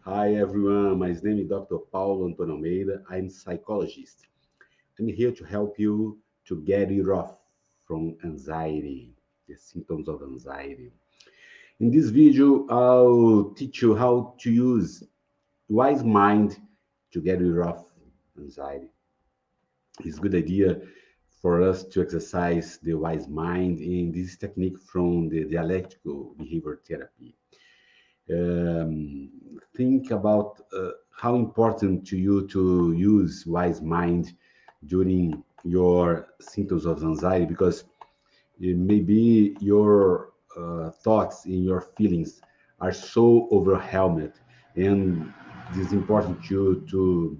Hi everyone, my name is Dr. Paulo Antônio Almeida. I'm a psychologist. I'm here to help you to get rid of from anxiety, the symptoms of anxiety. In this video, I'll teach you how to use wise mind to get rid of anxiety. It's a good idea for us to exercise the wise mind in this technique from the dialectical behavior therapy. Think about how important to you to use wise mind during your symptoms of anxiety because maybe your thoughts and your feelings are so overwhelmed, and it is important to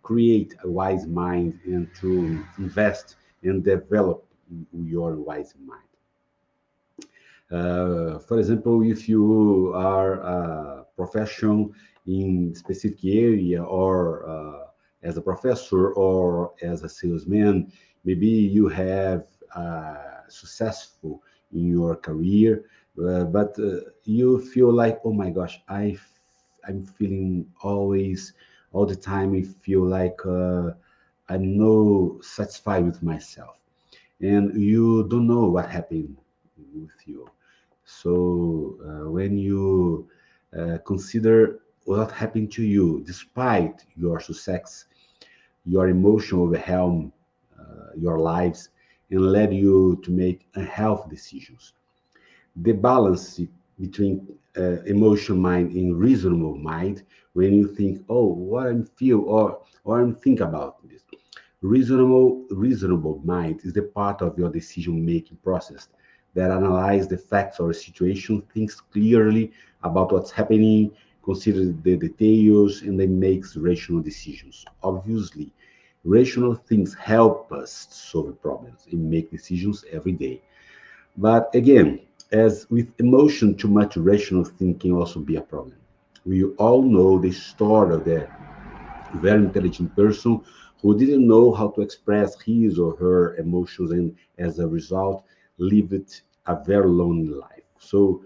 create a wise mind and to invest and develop your wise mind. For example, if you are a professional in specific area or as a professor or as a salesman, maybe you have successful in your career, but you feel like, oh my gosh, I'm feeling always, all the time, I feel like I'm no satisfied with myself, and you don't know what happened with you. So when you consider what happened to you, despite your success, your emotion overwhelm your lives and led you to make unhealthy decisions. The balance between emotion mind and reasonable mind, when you think, oh, what I feel or I'm think about this. Reasonable mind is the part of your decision-making process that analyzes the facts or situation, thinks clearly about what's happening, considers the details, and then makes rational decisions. Obviously, rational things help us solve problems and make decisions every day. But again, as with emotion, too much rational thinking can also be a problem. We all know the story of the very intelligent person who didn't know how to express his or her emotions, and as a result lived a very lonely life. So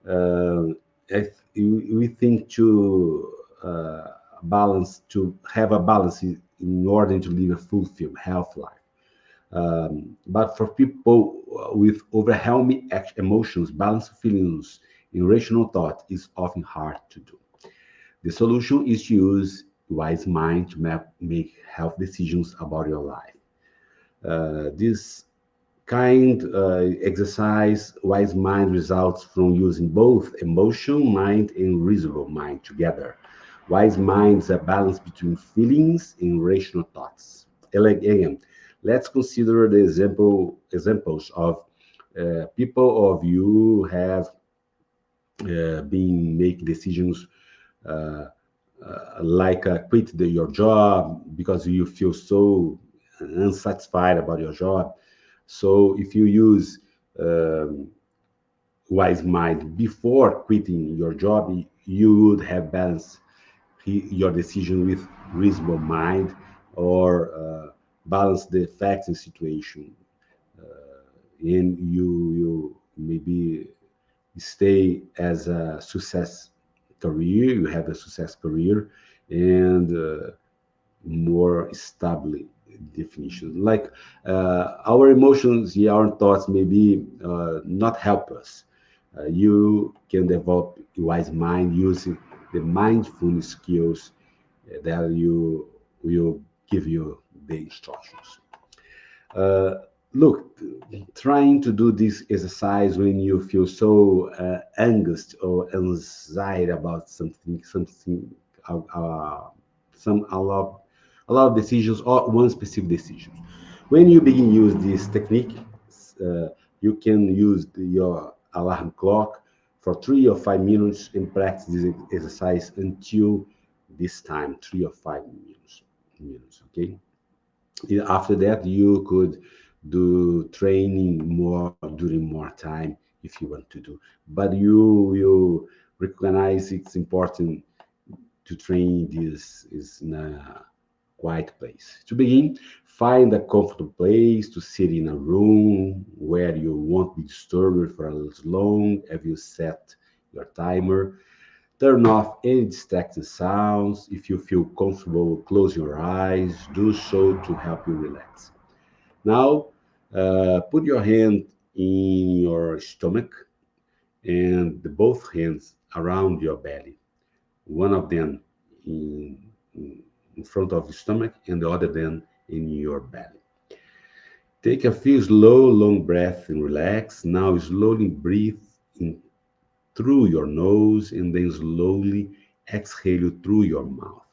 uh, we think to balance, to have a balance in order to live a fulfilled health life. But for people with overwhelming emotions, balanced feelings and rational thought is often hard to do. The solution is to use wise mind to make health decisions about your life. This kind exercise, wise mind, results from using both emotion mind and reasonable mind together. Wise mind is a balance between feelings and rational thoughts. Again, let's consider the examples of people of you have been making decisions uh, like quit your job because you feel so unsatisfied about your job. So if you use um, wise mind before quitting your job, you would have balanced your decision with reasonable mind, or balance the facts and situation, and you maybe stay as a success career, you have a success career, and more stable definition. Like our emotions, yeah, our thoughts maybe not help us. You can develop a wise mind using the mindfulness skills that you will give you the instructions. Uh, Look, trying to do this exercise when you feel so angst or anxiety about uh, uh, a lot of decisions or one specific decision. When you begin use this technique, uh, you can use your alarm clock for 3 or 5 minutes and practice this exercise until this time, 3 or 5 minutes. Okay. After that, you could do training more during more time if you want to do, but you will recognize it's important to train this is in a quiet place. To begin, find a comfortable place to sit in a room where you won't be disturbed for as long as you set your timer. Turn off any distracting sounds. If you feel comfortable, close your eyes. Do so to help you relax. Now, put your hand in your stomach and both hands around your belly. One of them in, in front of the stomach and the other then in your belly. Take a few slow, long breaths and relax. Now, slowly breathe in through your nose and then slowly exhale through your mouth.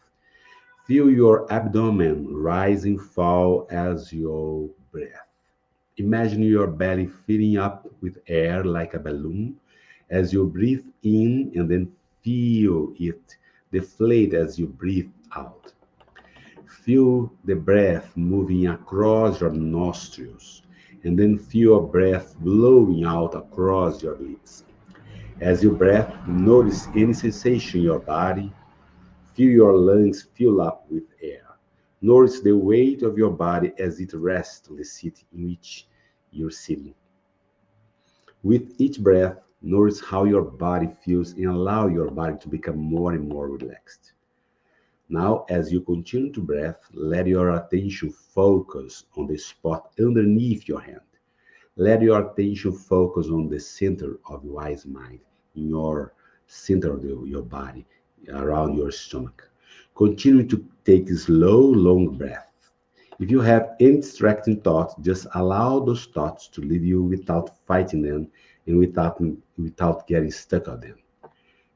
Feel your abdomen rise and fall as you breathe. Imagine your belly filling up with air like a balloon as you breathe in, and then feel it deflate as you breathe out. Feel the breath moving across your nostrils, and then feel a breath blowing out across your lips. As you breathe, notice any sensation in your body. Feel your lungs fill up with air. Notice the weight of your body as it rests on the seat in which you're sitting. With each breath, notice how your body feels and allow your body to become more and more relaxed. Now, as you continue to breathe, let your attention focus on the spot underneath your hand. Let your attention focus on the center of your wise mind, in your center of your body, around your stomach. Continue to take slow, long breaths. If you have any distracting thoughts, just allow those thoughts to leave you without fighting them and without getting stuck on them.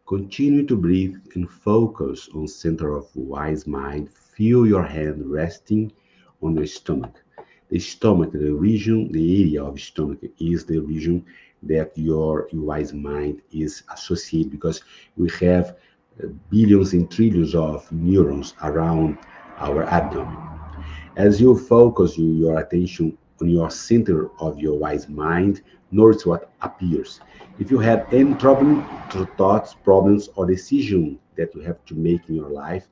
Continue to breathe and focus on center of wise mind. Feel your hand resting on your stomach. The stomach, the region, the area of stomach is the region that your wise mind is associated, because we have billions and trillions of neurons around our abdomen. As you focus your attention on your center of your wise mind, notice what appears. If you have any troubling thoughts, problems, or decisions that you have to make in your life,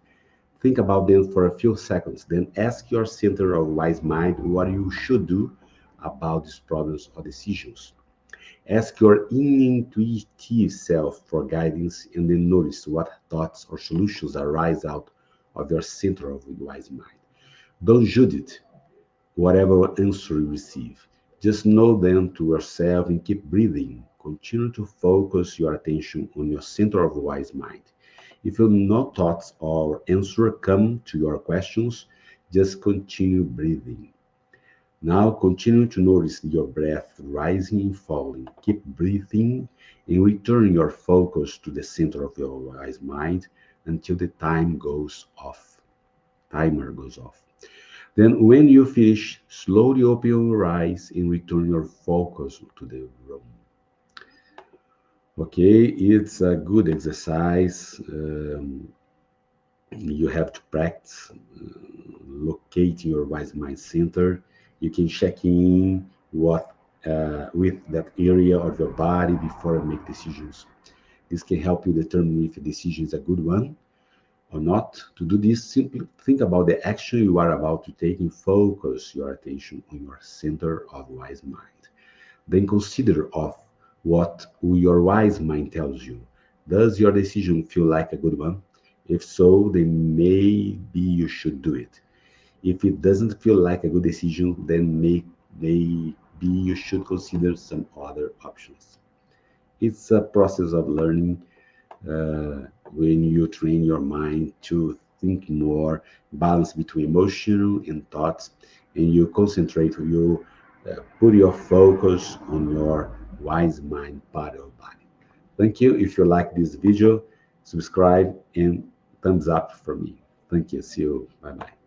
think about them for a few seconds. Then ask your center of wise mind what you should do about these problems or decisions. Ask your intuitive self for guidance, and then notice what thoughts or solutions arise out of your center of wise mind. Don't judge it, whatever answer you receive. Just know them to yourself and keep breathing. Continue to focus your attention on your center of wise mind. If no thoughts or answer come to your questions, just continue breathing. Now continue to notice your breath rising and falling. Keep breathing and return your focus to the center of your wise mind until the timer goes off. Then when you finish, slowly open your eyes and return your focus to the room. Okay, it's a good exercise. You have to practice locating your wise mind center. You can check in with that area of your body before you make decisions. This can help you determine if a decision is a good one or not. To do this, simply think about the action you are about to take and focus your attention on your center of wise mind. Then consider of what your wise mind tells you. Does your decision feel like a good one? If so, then maybe you should do it. If it doesn't feel like a good decision, then maybe you should consider some other options. It's a process of learning when you train your mind to think more, balance between emotional and thoughts, and you concentrate, you put your focus on your wise mind part of body. Thank you. If you like this video, subscribe and thumbs up for me. Thank you. See you. Bye bye.